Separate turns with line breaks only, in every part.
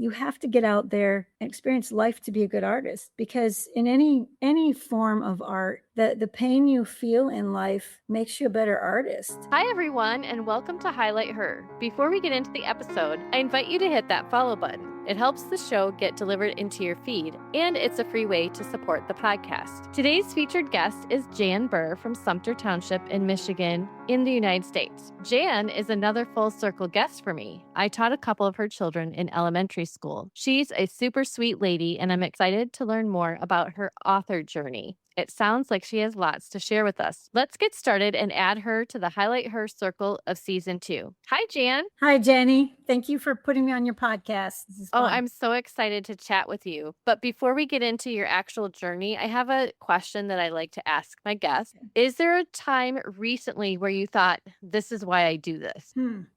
you have to get out there and experience life to be a good artist, because in any form of art, the pain you feel in life makes you a better artist.
Hi, everyone, and welcome to Highlight Her. Before we get into the episode, I invite you to hit that follow button. It helps the show get delivered into your feed, and it's a free way to support the podcast. Today's featured guest is Jan Buhr from Sumter Township in Michigan in the United States. Jan is another full circle guest for me. I taught a couple of her children in elementary school. She's a super sweet lady, and I'm excited to learn more about her author journey. It sounds like she has lots to share with us. Let's get started and add her to the Highlight Her circle of season 2. Hi, Jan.
Hi, Jenny. Thank you for putting me on your podcast. This is fun.
I'm so excited to chat with you. But before we get into your actual journey, I have a question that I like to ask my guests. Is there a time recently where you thought, this is why I do this?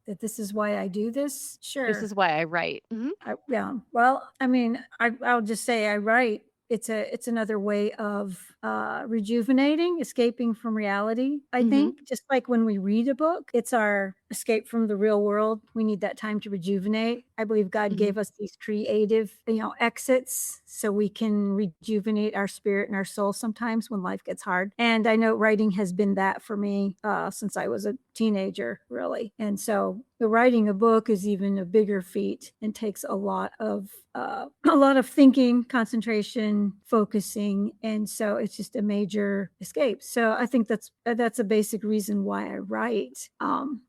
That this is why I do this? Sure.
This is why I write.
Yeah. Well, I mean, I'll just say I write. It's another way of rejuvenating, escaping from reality. I think just like when we read a book, it's our escape from the real world. We need that time to rejuvenate. I believe God gave us these creative, exits so we can rejuvenate our spirit and our soul sometimes when life gets hard. And I know writing has been that for me since I was a teenager, really. And so the writing a book is even a bigger feat and takes a lot of thinking, concentration, focusing, and so it's just a major escape. So I think that's a basic reason why I write.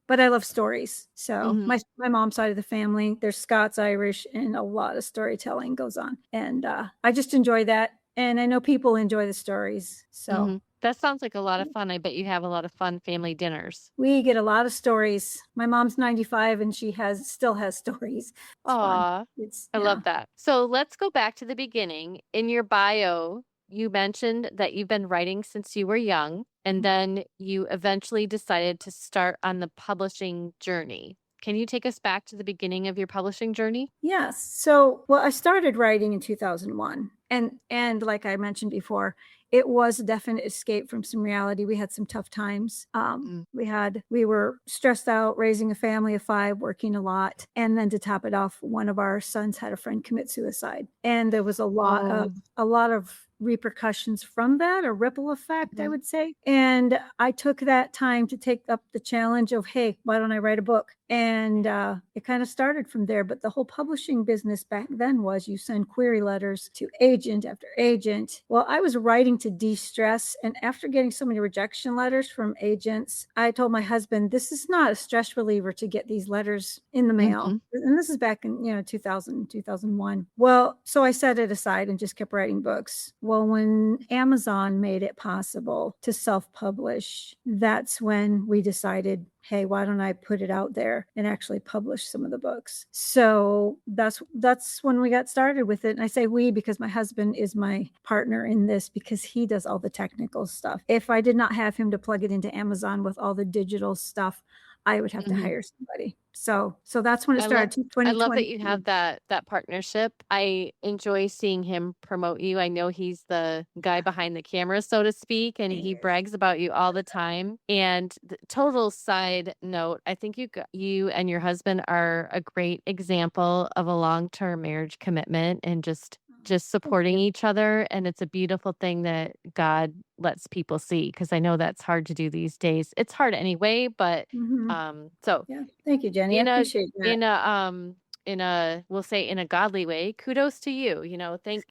But I love stories. So my mom's side of the family, they're Scots, Irish, and a lot of storytelling goes on, and I just enjoy that. And I know people enjoy the stories. So
that sounds like a lot of fun. I bet you have a lot of fun family dinners.
We get a lot of stories. My mom's 95 and she still has stories.
Aw, I love that. So let's go back to the beginning. In your bio, you mentioned that you've been writing since you were young, and then you eventually decided to start on the publishing journey. Can you take us back to the beginning of your publishing journey?
Yes. So, I started writing in 2001. And like I mentioned before, it was a definite escape from some reality. We had some tough times. We were stressed out, raising a family of 5, working a lot. And then to top it off, one of our sons had a friend commit suicide. And there was a lot of repercussions from that, a ripple effect, I would say. And I took that time to take up the challenge of, hey, why don't I write a book? And it kind of started from there. But the whole publishing business back then was you send query letters to agent after agent. Well, I was writing to de-stress. And after getting so many rejection letters from agents, I told my husband, this is not a stress reliever to get these letters in the mail. And this is back in 2000, 2001. Well, so I set it aside and just kept writing books. Well, when Amazon made it possible to self-publish, that's when we decided, hey, why don't I put it out there and actually publish some of the books? So that's when we got started with it. And I say we because my husband is my partner in this, because he does all the technical stuff. If I did not have him to plug it into Amazon with all the digital stuff, I would have to hire somebody. So that's when it started.
I love that you have that partnership. I enjoy seeing him promote you. I know he's the guy behind the camera, so to speak, and he brags about you all the time. And the total side note, I think you and your husband are a great example of a long-term marriage commitment and just supporting each other. And it's a beautiful thing that God lets people see, because I know that's hard to do these days. It's hard anyway, but so
yeah, thank you, Jenny. I appreciate that.
We'll say in a godly way, kudos to you.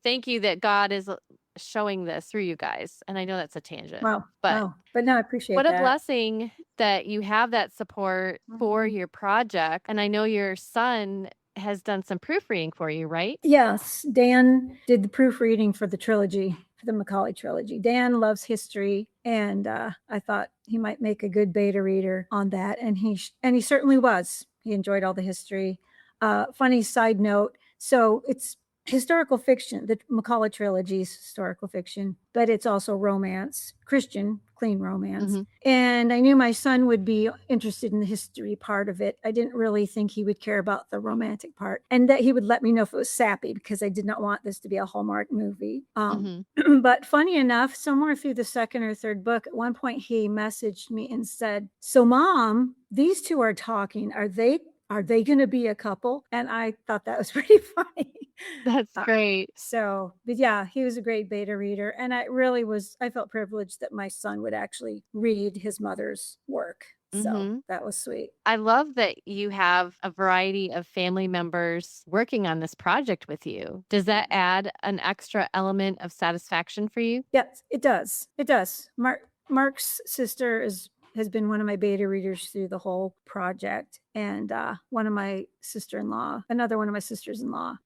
Thank you that God is showing this through you guys. And I know that's a tangent.
But no, I appreciate
what
that.
a blessing that you have that support for your project. And I know your son has done some proofreading for you, right?
Yes. Dan did the proofreading for the trilogy, for the Macaulay trilogy. Dan loves history, and I thought he might make a good beta reader on that. And he certainly was. He enjoyed all the history. Funny side note. So it's historical fiction. The Macaulay trilogy is historical fiction, but it's also romance, Christian, clean romance. And I knew my son would be interested in the history part of it. I didn't really think he would care about the romantic part, and that he would let me know if it was sappy, because I did not want this to be a Hallmark movie. But funny enough, somewhere through the second or third book, at one point he messaged me and said, so Mom, these two are talking. Are they are they going to be a couple? And I thought that was pretty funny.
That's great.
But yeah, he was a great beta reader. And I felt privileged that my son would actually read his mother's work. So that was sweet.
I love that you have a variety of family members working on this project with you. Does that add an extra element of satisfaction for you?
Yes, it does. It does. Mark's sister has been one of my beta readers through the whole project. And another one of my sisters-in-law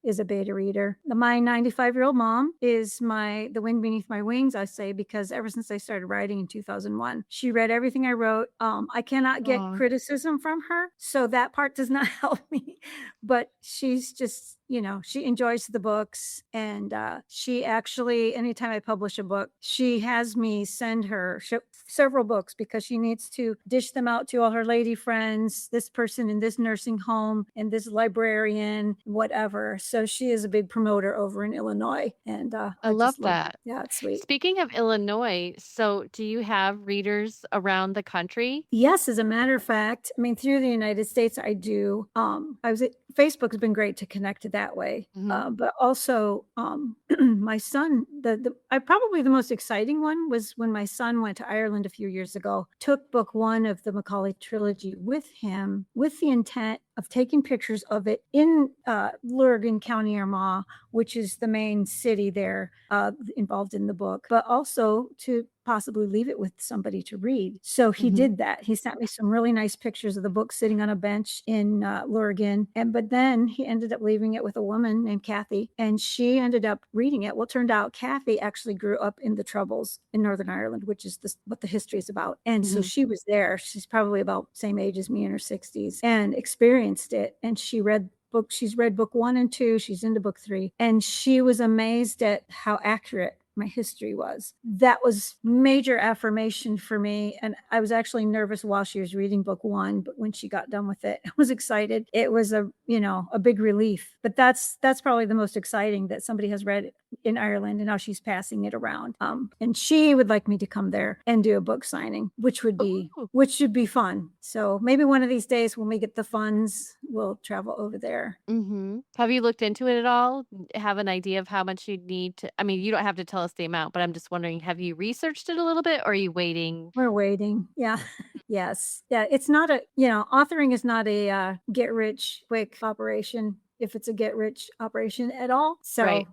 is a beta reader. My 95-year-old mom is the wind beneath my wings, I say, because ever since I started writing in 2001, she read everything I wrote. I cannot get criticism from her, so that part does not help me. But she's just, she enjoys the books. And she actually, anytime I publish a book, she has me send her several books because she needs to dish them out to all her lady friends, this person in this nursing home and this librarian, whatever. So she is a big promoter over in Illinois. And
I love
just
that.
Yeah, it's sweet.
Speaking of Illinois, so do you have readers around the country?
Yes, as a matter of fact, I mean, through the United States, I do. Facebook has been great to connect to that way. But also my son, probably the most exciting one was when my son went to Ireland a few years ago, took book 1 of the Macaulay trilogy with him with the intent of taking pictures of it in Lurgan, County Armagh, which is the main city there involved in the book, but also to possibly leave it with somebody to read. So he did that. He sent me some really nice pictures of the book sitting on a bench in Lurgan. But then he ended up leaving it with a woman named Kathy, and she ended up reading it. Well, it turned out Kathy actually grew up in the Troubles in Northern Ireland, which is what the history is about. And so she was there. She's probably about the same age as me, in her 60s, and experienced it. And she's read book 1 and 2. She's into book 3. And she was amazed at how accurate my history was. That was major affirmation for me. And I was actually nervous while she was reading book 1, but when she got done with it, I was excited. It was a big relief. But that's probably the most exciting, that somebody has read it in Ireland and now she's passing it around. And she would like me to come there and do a book signing, which should be fun. So maybe one of these days when we get the funds, we'll travel over there.
Have you looked into it at all? Have an idea of how much you'd need to? I mean, you don't have to tell us the amount, but I'm just wondering, have you researched it a little bit, or are you waiting?
We're waiting. Yeah. Yes. Yeah. It's not authoring is not a get rich quick operation, if it's a get rich operation at all. So,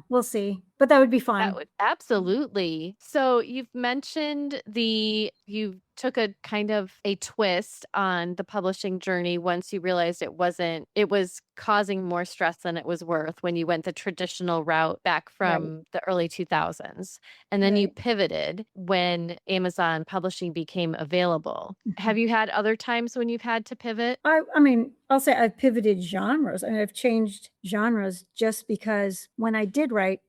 we'll see. But that would be fun.
That would absolutely. So you've mentioned you took a kind of a twist on the publishing journey once you realized it was causing more stress than it was worth when you went the traditional route back from the early 2000s. And then you pivoted when Amazon publishing became available. Have you had other times when you've had to pivot?
I mean, I'll say I've pivoted genres. I mean, I've changed genres just because when I did write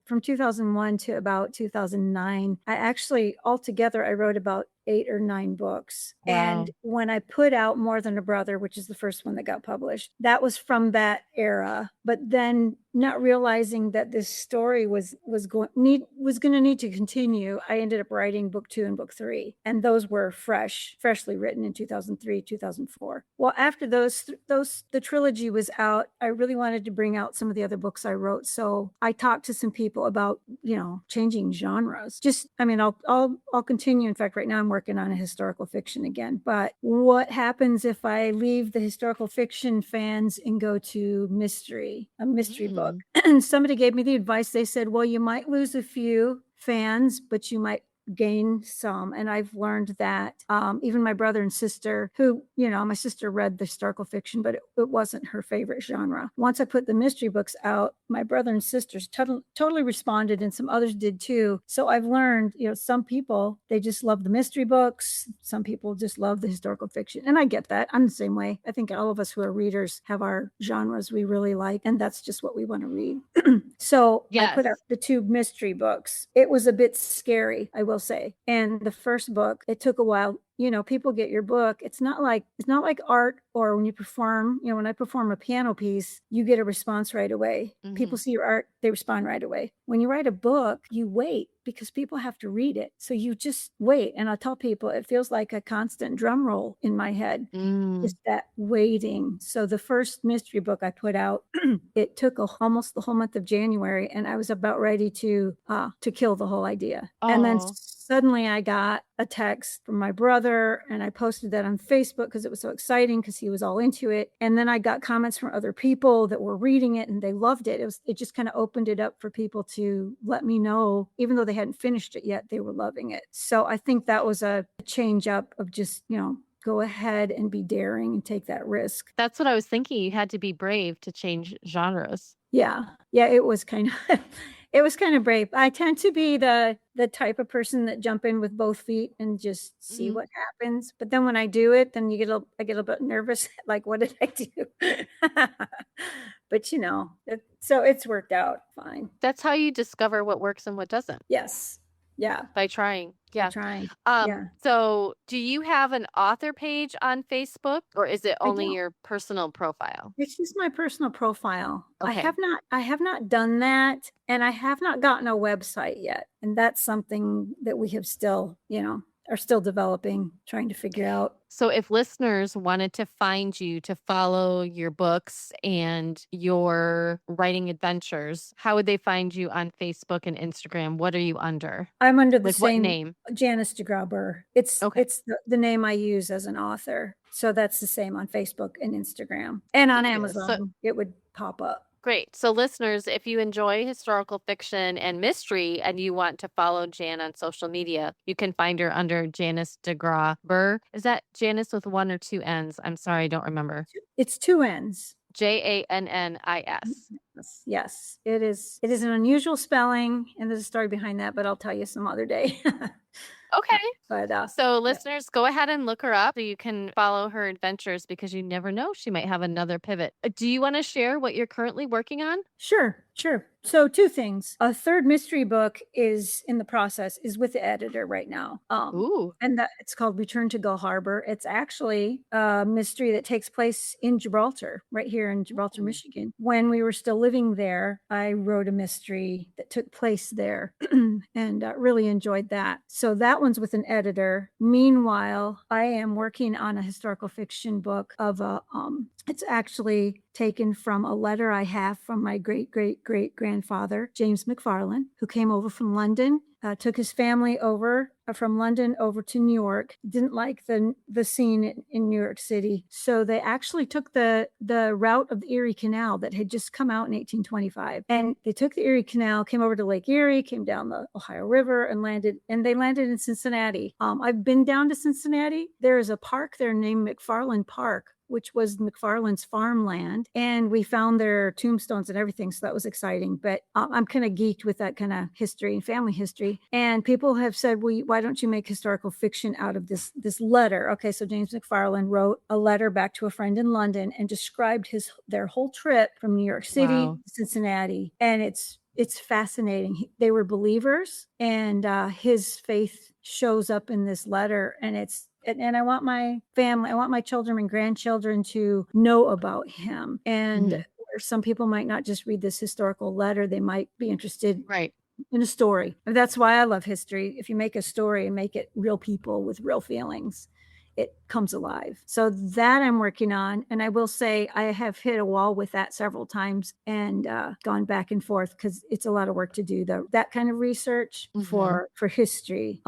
from 2001 to about 2009, I wrote about 8 or 9 books. Wow. And when I put out More Than a Brother, which is the first one that got published, that was from that era. But then, not realizing that this story was going to need to continue, I ended up writing book 2 and book 3, and those were freshly written in 2003, 2004. Well, after the trilogy was out, I really wanted to bring out some of the other books I wrote. So I talked to some people about changing genres. I'll continue. In fact, right now I'm working on a historical fiction again. But what happens if I leave the historical fiction fans and go to a mystery book? And somebody gave me the advice. They said, well, you might lose a few fans, but you might gain some. And I've learned that even my brother and sister, who, my sister read the historical fiction, but it wasn't her favorite genre. Once I put the mystery books out, my brother and sisters totally responded, and some others did too. So I've learned, some people, they just love the mystery books. Some people just love the historical fiction. And I get that. I'm the same way. I think all of us who are readers have our genres we really like, and that's just what we want to read. So I put out the 2 mystery books. It was a bit scary, I will say. And the first book, it took a while people get your book. It's not like art, or when you perform, when I perform a piano piece, you get a response right away. People see your art, they respond right away. When you write a book, you wait because people have to read it. So you just wait. And I tell people it feels like a constant drum roll in my head. Just that waiting. So the first mystery book I put out, it took almost the whole month of January, and I was about ready to kill the whole idea. And then suddenly I got a text from my brother, and I posted that on Facebook because it was so exciting because he was all into it. And then I got comments from other people that were reading it and they loved it. It just kind of opened it up for people to let me know, even though they hadn't finished it yet, they were loving it. So I think that was a change up of just, go ahead and be daring and take that risk.
That's what I was thinking. You had to be brave to change genres.
Yeah. Yeah, it was kind of it was kind of brave. I tend to be the type of person that jump in with both feet and just see what happens. But then when I do it, then I get a bit nervous. Like, what did I do? But so it's worked out fine.
That's how you discover what works and what doesn't.
Yes. Yeah.
By trying. Yeah.
Trying.
So do you have an author page on Facebook, or is it only your personal profile?
It's just my personal profile.
Okay.
I have not done that, and I have not gotten a website yet. And that's something that we have still, are still developing, trying to figure out.
So if listeners wanted to find you to follow your books and your writing adventures, how would they find you on Facebook and Instagram? What are you under?
I'm under the
What
same
name?
Jannis DeGraw. It's the name I use as an author. So that's the same on Facebook and Instagram. And on Amazon, it would pop up.
Great. So listeners, if you enjoy historical fiction and mystery and you want to follow Jan on social media, you can find her under Jannis DeGraw Buhr. Is that Jannis with 1 or 2 N's? I'm sorry, I don't remember.
It's 2 N's.
Jannis.
Yes, it is. It is an unusual spelling, and there's a story behind that, but I'll tell you some other day.
Okay.
But
so listeners, go ahead and look her up so you can follow her adventures, because you never know, she might have another pivot. Do you want to share what you're currently working on?
Sure. So 2 things. A third mystery book is in the process, is with the editor right now. And it's called Return to Gull Harbor. It's actually a mystery that takes place in Gibraltar, right here in Gibraltar, Michigan. When we were still living there, I wrote a mystery that took place there and really enjoyed that. So that one's with an editor. Meanwhile, I am working on a historical fiction book of it's actually taken from a letter I have from my great-great-great-grandfather, James McFarlane, who came over from London, took his family over from London over to New York, didn't like the scene in New York City. So they actually took the route of the Erie Canal that had just come out in 1825. And they took the Erie Canal, came over to Lake Erie, came down the Ohio River, and they landed in Cincinnati. I've been down to Cincinnati. There is a park there named McFarlane Park, which was McFarlane's farmland. And we found their tombstones and everything. So that was exciting. But I'm kind of geeked with that kind of history and family history. And people have said, well, why don't you make historical fiction out of this letter? Okay, so James McFarlane wrote a letter back to a friend in London and described their whole trip from New York City to Cincinnati. And it's fascinating. They were believers, and his faith shows up in this letter, and I want my family, I want my children and grandchildren to know about him. And where some people might not just read this historical letter, they might be interested in a story. And that's why I love history. If you make a story and make it real people with real feelings, it comes alive. So that I'm working on. And I will say I have hit a wall with that several times and gone back and forth because it's a lot of work to do that kind of research for history.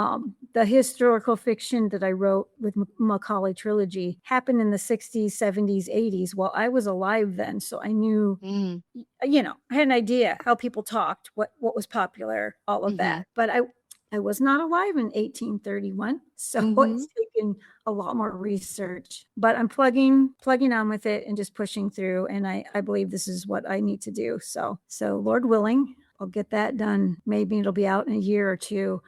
The historical fiction that I wrote with Macaulay Trilogy happened in the 60s, 70s, 80s. Well, I was alive then. So I knew, I had an idea how people talked, what was popular, all of that. But I was not alive in 1831, so it's taken a lot more research. But I'm plugging on with it and just pushing through, and I believe this is what I need to do. So Lord willing, I'll get that done. Maybe it'll be out in a year or two.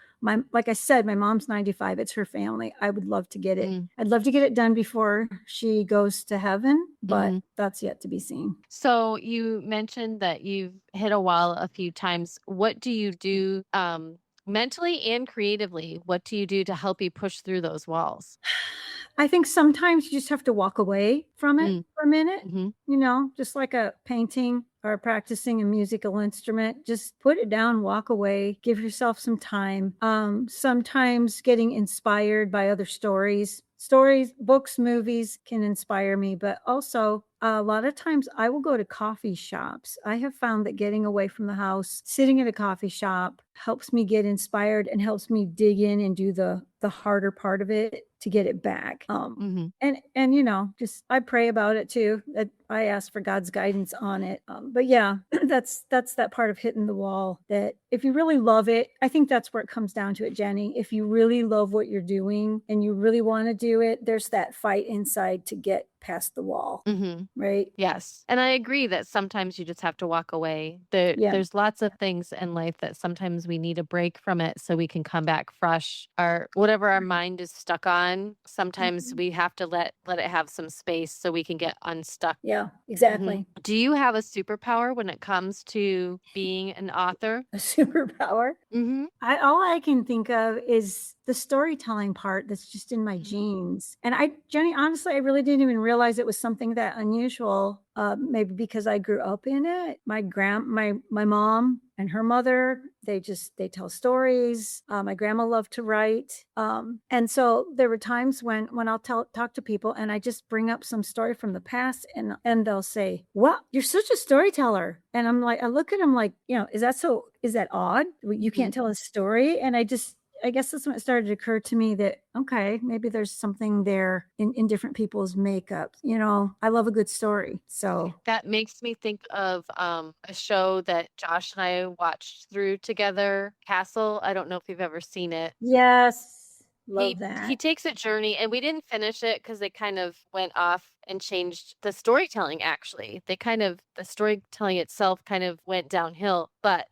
Like I said, my mom's 95. It's her family. I would love to get it. I'd love to get it done before she goes to heaven, but that's yet to be seen.
So you mentioned that you've hit a wall a few times. What do you do Mentally and creatively, what do you do to help you push through those walls?
I think sometimes you just have to walk away from it
Mm,
for a minute,
mhm.
just like a painting or practicing a musical instrument. Just put it down, walk away, give yourself some time. Sometimes getting inspired by other stories, books, movies can inspire me, but also a lot of times I will go to coffee shops. I have found that getting away from the house, sitting at a coffee shop helps me get inspired and helps me dig in and do the harder part of it to get it back.
Mhm.
And just I pray about it too. That I ask for God's guidance on it. But yeah, that's that part of hitting the wall. That if you really love it, I think that's where it comes down to it, Jenny. If you really love what you're doing and you really want to do it, there's that fight inside to get past the wall,
Mhm.
right?
Yes, and I agree that sometimes you just have to walk away.
Yeah.
There's lots of things in life that sometimes we need a break from it so we can come back fresh. Or whatever our mind is stuck on, sometimes
Mhm.
we have to let it have some space so we can get unstuck.
Yeah,
Mhm.
exactly.
Do you have a superpower when it comes to being an author?
A superpower.
Mhm.
All I can think of is the storytelling part that's just in my
Mhm.
genes. And Jenny, honestly, I really didn't even realize it was something that unusual. Maybe because I grew up in it. My mom and her mother, they tell stories. My grandma loved to write. And so there were times when I'll talk to people and I just bring up some story from the past and they'll say, "Wow, you're such a storyteller." And I'm like, I look at them like, is that odd? You can't
Mhm.
tell a story. And I guess that's when it started to occur to me that, okay, maybe there's something there in different people's makeup. I love a good story. So,
That makes me think of, a show that Josh and I watched through together, Castle. I don't know if you've ever seen it.
yes, love
He
that.
takes a journey, and we didn't finish it because they kind of went off and changed the storytelling, actually. The storytelling itself kind of went downhill, but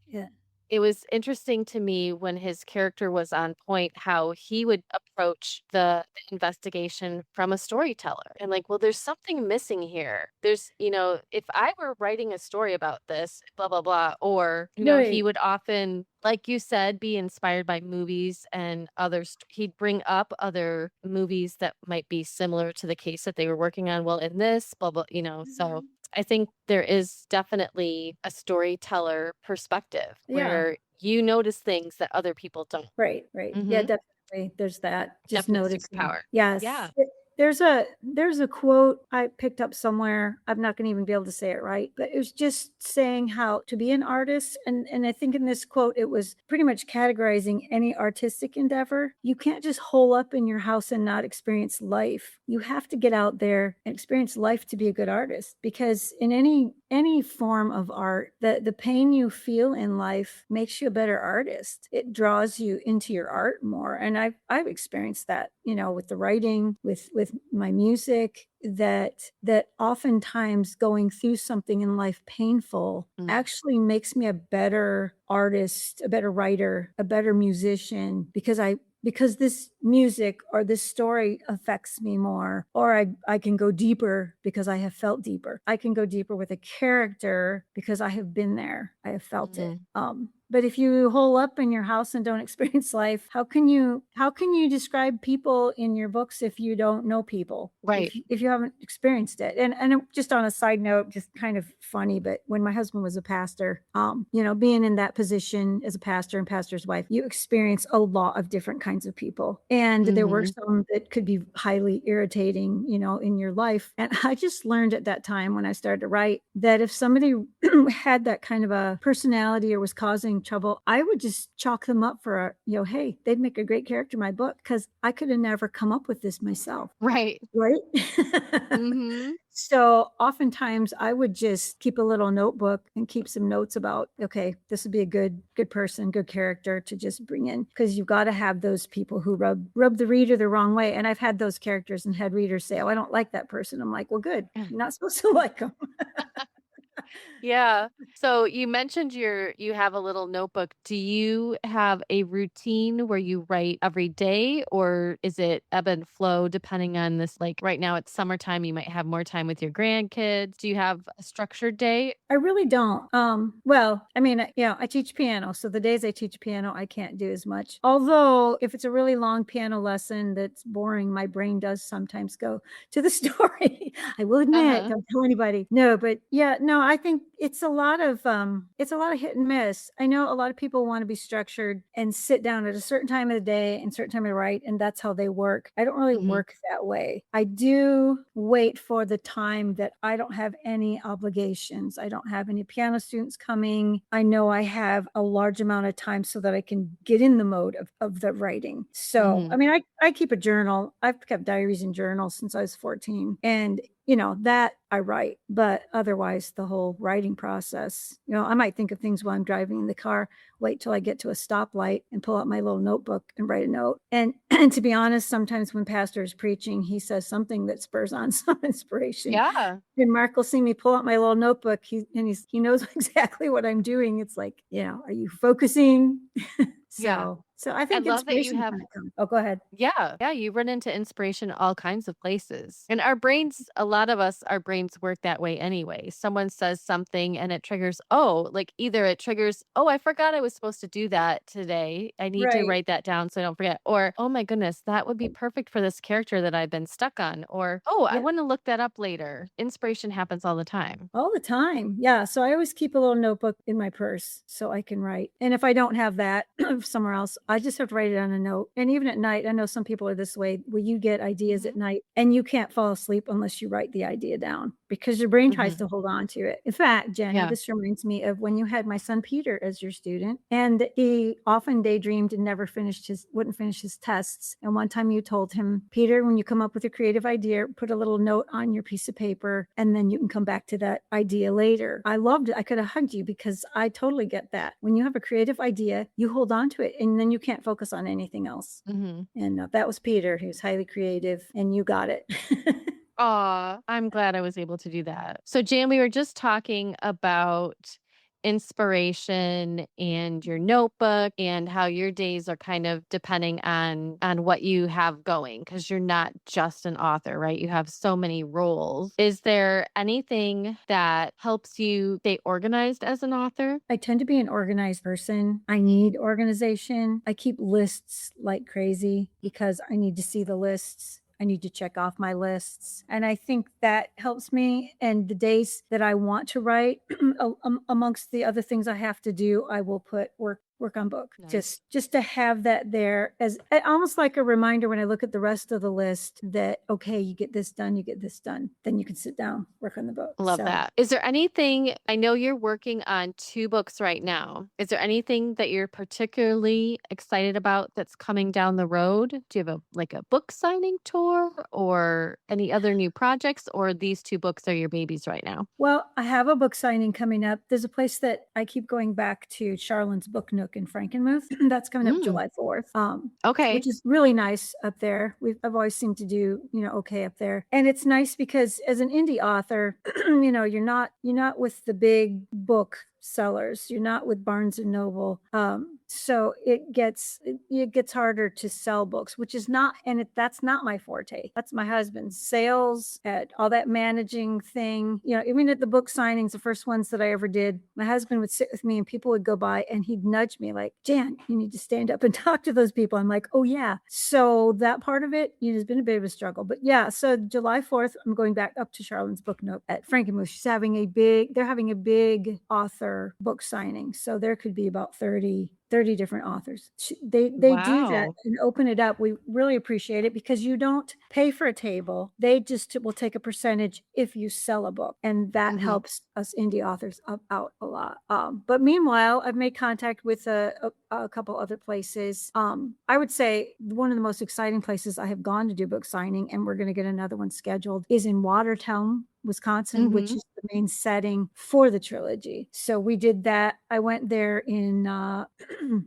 Yeah.
it was interesting to me when his character was on point, how he would approach the investigation from a storyteller and like, well, there's something missing here. If I were writing a story about this, blah, blah, blah, or, he
Right.
would often, like you said, be inspired by movies and others. He'd bring up other movies that might be similar to the case that they were working on. Well, in this, blah, blah, so
Mhm.
I think there is definitely a storyteller perspective
Yeah.
where you notice things that other people don't.
Right, right. Yeah,
Mhm.
definitely. There's that. Just
Definite
noticing.
superpower.
Yes.
Yeah.
There's a quote I picked up somewhere. I'm not going to even be able to say it right, but it was just saying how to be an artist. And I think in this quote, it was pretty much categorizing any artistic endeavor. You can't just hole up in your house and not experience life. You have to get out there and experience life to be a good artist, because in any form of art, the pain you feel in life makes you a better artist. It draws you into your art more. And I've experienced that, with the writing, with my music, that oftentimes going through something in life painful
Mm.
actually makes me a better artist, a better writer, a better musician, because this music or this story affects me more, or I can go deeper because I have felt deeper. I can go deeper with a character because I have been there. I have felt it.
Mhm.
But if you hole up in your house and don't experience life, how can you describe people in your books if you don't know people?
Right.
If you haven't experienced it. And just on a side note, just kind of funny, but when my husband was a pastor, being in that position as a pastor and pastor's wife, you experience a lot of different kinds of people. And there were
Mhm.
some that could be highly irritating, in your life. And I just learned at that time when I started to write that if somebody had that kind of a personality or was causing trouble, I would just chalk them up for hey, they'd make a great character in my book, because I could have never come up with this myself.
Right.
Right?
Mhm.
So oftentimes I would just keep a little notebook and keep some notes about, okay, this would be a good person, good character to just bring in, because you've got to have those people who rub the reader the wrong way. And I've had those characters and had readers say, "Oh, I don't like that person." I'm like, "Well, good. You're not supposed to like them."
Yeah. So you mentioned you have a little notebook. Do you have a routine where you write every day, or is it ebb and flow depending on this? Like right now it's summertime, you might have more time with your grandkids. Do you have a structured day?
I really don't. Well, I mean, yeah, I teach piano. So the days I teach piano, I can't do as much. Although if it's a really long piano lesson that's boring, my brain does sometimes go to the story. I will admit,
Uh-huh.
don't tell anybody. No, but yeah, no, I think it's a lot of hit and miss. I know a lot of people want to be structured and sit down at a certain time of the day and certain time to write, and that's how they work. I don't really
Mhm.
work that way. I do wait for the time that I don't have any obligations. I don't have any piano students coming. I know I have a large amount of time so that I can get in the mode of the writing. So, I
Mhm.
mean, I keep a journal. I've kept diaries and journals since I was 14. And that I write, but otherwise the whole writing process, I might think of things while I'm driving in the car, wait till I get to a stoplight and pull out my little notebook and write a note. And and to be honest, sometimes when pastor is preaching, he says something that spurs on some inspiration.
Yeah.
And Mark will see me pull out my little notebook. He knows exactly what I'm doing. It's like, are you focusing?
Yeah.
So I
I
think
love that you
inspiration
have.
kind of comes. Oh, go ahead.
Yeah. Yeah. You run into inspiration all kinds of places. And our brains, a lot of us, our brains work that way anyway. Someone says something and it triggers, oh, like either it triggers, oh, I forgot I was supposed to do that today. I need to
Right.
write that down so I don't forget. Or, oh my goodness, that would be perfect for this character that I've been stuck on. Or, oh, I
Yeah.
want to look that up later. Inspiration happens all the time.
All the time. Yeah. So I always keep a little notebook in my purse so I can write. And if I don't have that somewhere else, I just have to write it on a note. And even at night, I know some people are this way where you get ideas at
Hmm.
night and you can't fall asleep unless you write the idea down because your brain tries
Hmm.
to hold on to it. In fact, Jenny,
Yeah.
this reminds me of when you had my son Peter as your student, and he often daydreamed and never wouldn't finish his tests. And one time you told him, Peter, when you come up with a creative idea, put a little note on your piece of paper and then you can come back to that idea later. I loved it. I could have hugged you because I totally get that. When you have a creative idea, you hold on to it and then you can't focus on anything else.
Hmm.
And that was Peter, who's highly creative, and you got it.
Aw, I'm glad I was able to do that. So, Jan, we were just talking about inspiration and your notebook and how your days are kind of depending on what you have going because you're not just an author, right? You have so many roles. Is there anything that helps you stay organized as an author?
I tend to be an organized person. I need organization. I keep lists like crazy because I need to see the lists. I need to check off my lists. And I think that helps me. And the days that I want to write, amongst the other things I have to do, I will put work on book,
Nice.
just to have that there as almost like a reminder when I look at the rest of the list that, okay, you get this done, you get this done, then you can sit down, work on the book.
Love
So
that. Is there anything, I know you're working on 2 books right now. Is there anything that you're particularly excited about that's coming down the road? Do you have a book signing tour or any other new projects, or these 2 books are your babies right now?
well, I have a book signing coming up. There's a place that I keep going back to, Charlene's Book Nook in Frankenmuth. That's coming up
Mm,
July 4th.
okay.
Which is really nice up there. I've always seemed to do, okay up there. And it's nice because as an indie author, you're not with the big book sellers. You're not with Barnes and Noble. So it gets harder to sell books, which is not, and that's not my forte. That's my husband's sales at all that managing thing. Even at the book signings, the first ones that I ever did, my husband would sit with me and people would go by and he'd nudge me like, Jan, you need to stand up and talk to those people. I'm like, oh yeah. So that part of it, has been a bit of a struggle, but yeah. So July 4th, I'm going back up to Charlene's Book Nook at Frankenmuth. They're having a big author book signing. So there could be about 30 different authors. They do that
Wow.
and open it up. We really appreciate it because you don't pay for a table. They just will take a percentage if you sell a book, and that
Mhm.
helps us indie authors out a lot. But meanwhile, I've made contact with a couple other places. I would say one of the most exciting places I have gone to do book signing, and we're going to get another one scheduled, is in Watertown, Wisconsin, which is the main setting for the trilogy. So we did that. I went there in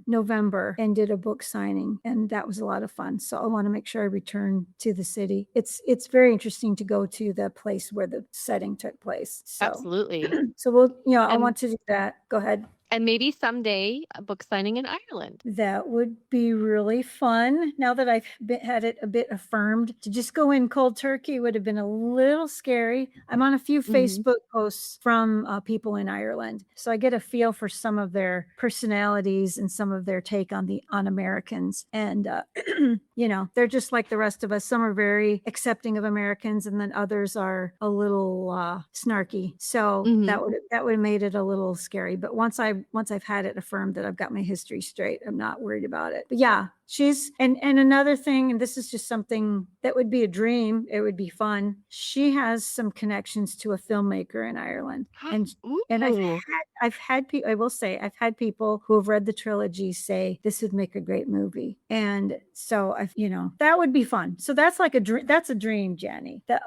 November and did a book signing, and that was a lot of fun. So I want to make sure I return to the city. It's very interesting to go to the place where the setting took place. So
Absolutely.
so I want to do that. Go ahead.
And maybe someday a book signing in Ireland.
That would be really fun. Now that I've had it a bit affirmed, to just go in cold turkey would have been a little scary. I'm on a few Facebook posts from people in Ireland, so I get a feel for some of their personalities and some of their take on Americans. And they're just like the rest of us. Some are very accepting of Americans, and then others are a little snarky. So that would have made it a little scary. But once I've had it affirmed that I've got my history straight, I'm not worried about it. But yeah, she's and another thing, and this is just something that would be a dream. It would be fun. She has some connections to a filmmaker in Ireland, and I've had people. I will say I've had people who have read the trilogy say this would make a great movie, and so that would be fun. So that's like a dream. That's a dream, Jenny. That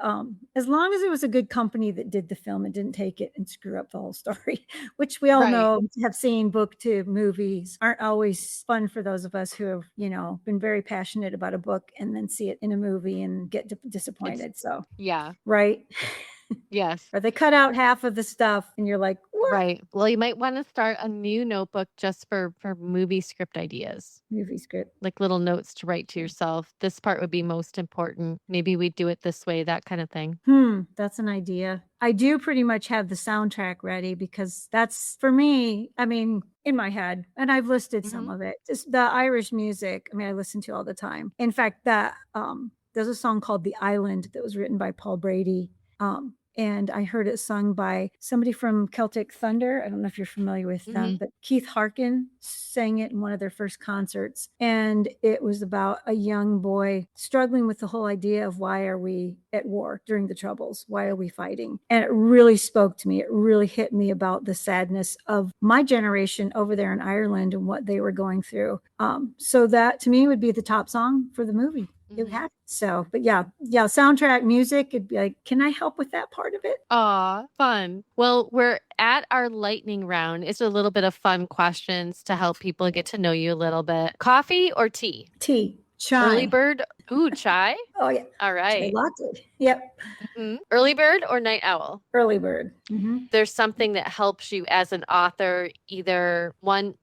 as long as it was a good company that did the film and didn't take it and screw up the whole story, which we all know have seen book to movies aren't always fun for those of us who have been very passionate about a book and then see it in a movie and get disappointed. So
yeah,
right.
Yes.
Or they cut out half of the stuff and you're like, what?
Right. Well, you might want to start a new notebook just for movie script ideas.
Movie script.
Like little notes to write to yourself. This part would be most important. Maybe we do it this way, that kind of thing.
That's an idea. I do pretty much have the soundtrack ready because that's for me, I mean, in my head, and I've listed some of it. Just the Irish music, I listen to all the time. In fact, that there's a song called The Island that was written by Paul Brady. And I heard it sung by somebody from Celtic Thunder. I don't know if you're familiar with them, but Keith Harkin sang it in one of their first concerts. And it was about a young boy struggling with the whole idea of why are we at war during the Troubles? Why are we fighting? And it really spoke to me. It really hit me about the sadness of my generation over there in Ireland and what they were going through. So that to me would be the top song for the movie. It had so, but yeah, soundtrack music. It'd be like, can I help with that part of it?
Aw, fun. Well, we're at our lightning round. It's a little bit of fun questions to help people get to know you a little bit. Coffee or tea?
Tea. Chai.
Early bird. Ooh, chai.
Oh yeah.
All right.
Chai latte. Yep.
Early bird or night owl?
Early bird.
There's something that helps you as an author, either one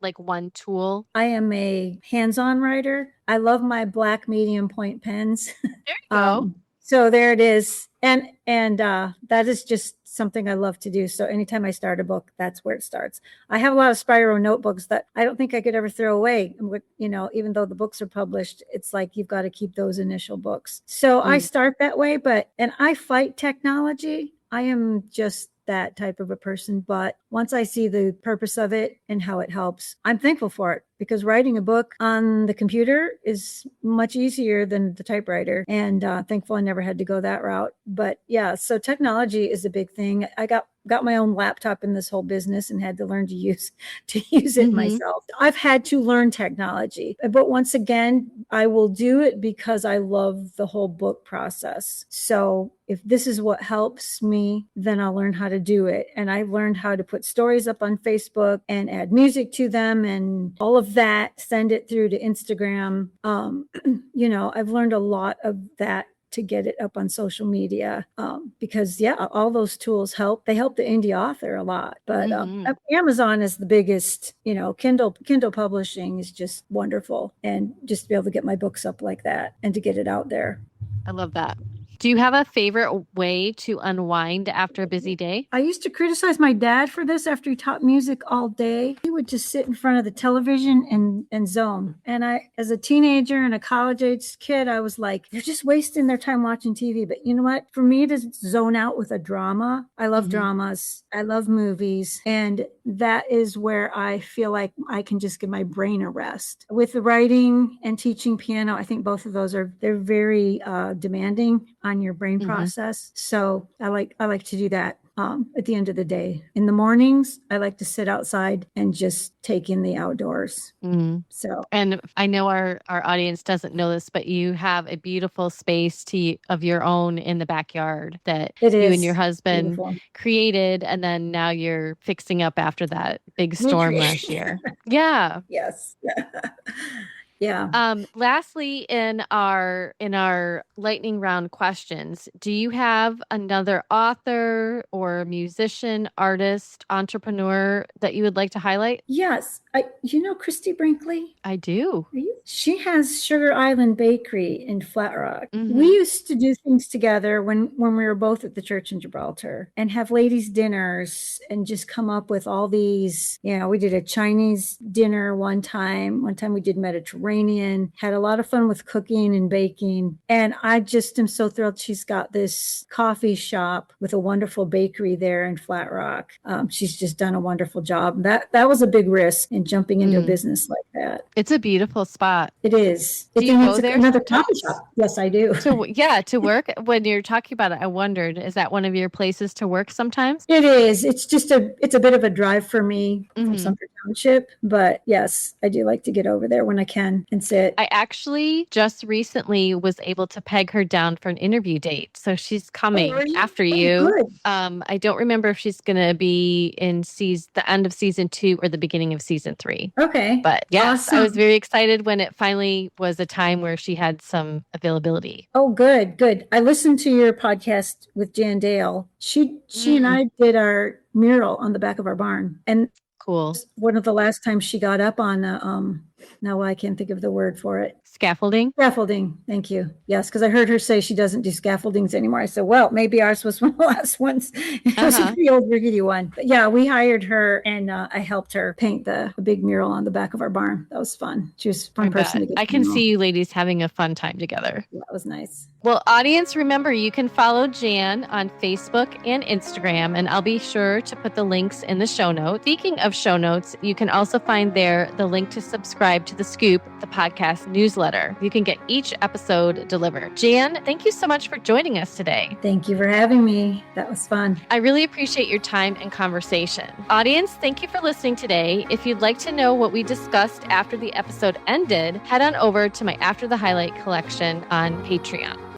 tool.
I am a hands-on writer. I love my black medium point pens.
There you go.
So there it is. And that is just something I love to do. So anytime I start a book, that's where it starts. I have a lot of Spyro notebooks that I don't think I could ever throw away. Even though the books are published, it's like you've got to keep those initial books. So I start that way, and I fight technology. I am just that type of a person. But once I see the purpose of it and how it helps, I'm thankful for it, because writing a book on the computer is much easier than the typewriter. And thankful I never had to go that route. But yeah, so technology is a big thing. I got my own laptop in this whole business and had to learn to use it myself. I've had to learn technology, but once again, I will do it because I love the whole book process. So if this is what helps me, then I'll learn how to do it. And I've learned how to put stories up on Facebook and add music to them and all of that, send it through to Instagram. I've learned a lot of that to get it up on social media, because all those tools help. They help the indie author a lot, but Amazon is the biggest. Kindle publishing is just wonderful, and just to be able to get my books up like that and to get it out there.
I love that. Do you have a favorite way to unwind after a busy day?
I used to criticize my dad for this after he taught music all day. He would just sit in front of the television and zone. And I, as a teenager and a college-age kid, I was like, they're just wasting their time watching TV. But you know what? For me to zone out with a drama, I love dramas. I love movies. And that is where I feel like I can just give my brain a rest. With the writing and teaching piano, I think both of those they're very demanding on your brain process. So I like to do that. at the end of the day. In the mornings, I like to sit outside and just take in the outdoors. So,
and I know our audience doesn't know this, but you have a beautiful space of your own in the backyard that you and your husband created, and then now you're fixing up after that big storm last year. Yeah.
Yes. Yeah.
Lastly, in our lightning round questions, do you have another author or musician, artist, entrepreneur that you would like to highlight?
Yes. You know Christy Brinkley?
I do.
She has Sugar Island Bakery in Flat Rock. We used to do things together when we were both at the church in Gibraltar and have ladies' dinners and just come up with all these, we did a Chinese dinner one time. One time we did Mediterranean, had a lot of fun with cooking and baking. And I just am so thrilled she's got this coffee shop with a wonderful bakery there in Flat Rock. She's just done a wonderful job. That was a big risk in jumping into a business like that.
It's a beautiful spot.
It is.
Do you go there
another coffee shop? Yes, I do.
To work. When you're talking about it, I wondered, is that one of your places to work sometimes?
It is. It's just it's a bit of a drive for me from Sumter Township, but yes, I do like to get over there when I can and sit.
I actually just recently was able to peg her down for an interview date, so she's coming after you.
Good.
I don't remember if she's going to be in the end of season 2 or the beginning of season 3.
Okay.
But yes,
Awesome.
I was very excited when it finally was a time where she had some availability.
Oh, good. I listened to your podcast with Jan Dale. She and I did our mural on the back of our barn. And
cool.
One of the last times she got up on now I can't think of the word for it.
Scaffolding?
Scaffolding. Thank you. Yes, because I heard her say she doesn't do scaffoldings anymore. I said, well, maybe ours was one of the last ones. It was a pretty old rickety one. But yeah, we hired her and I helped her paint the big mural on the back of our barn. That was fun. She was a fun person to get to know.
I can see you ladies having a fun time together.
Yeah, that was nice.
Well, audience, remember, you can follow Jan on Facebook and Instagram, and I'll be sure to put the links in the show notes. Speaking of show notes, you can also find there the link to subscribe to The Scoop, the podcast newsletter. You can get each episode delivered. Jan, thank you so much for joining us today.
Thank you for having me. That was fun.
I really appreciate your time and conversation. Audience, thank you for listening today. If you'd like to know what we discussed after the episode ended, head on over to my After the Highlight collection on Patreon.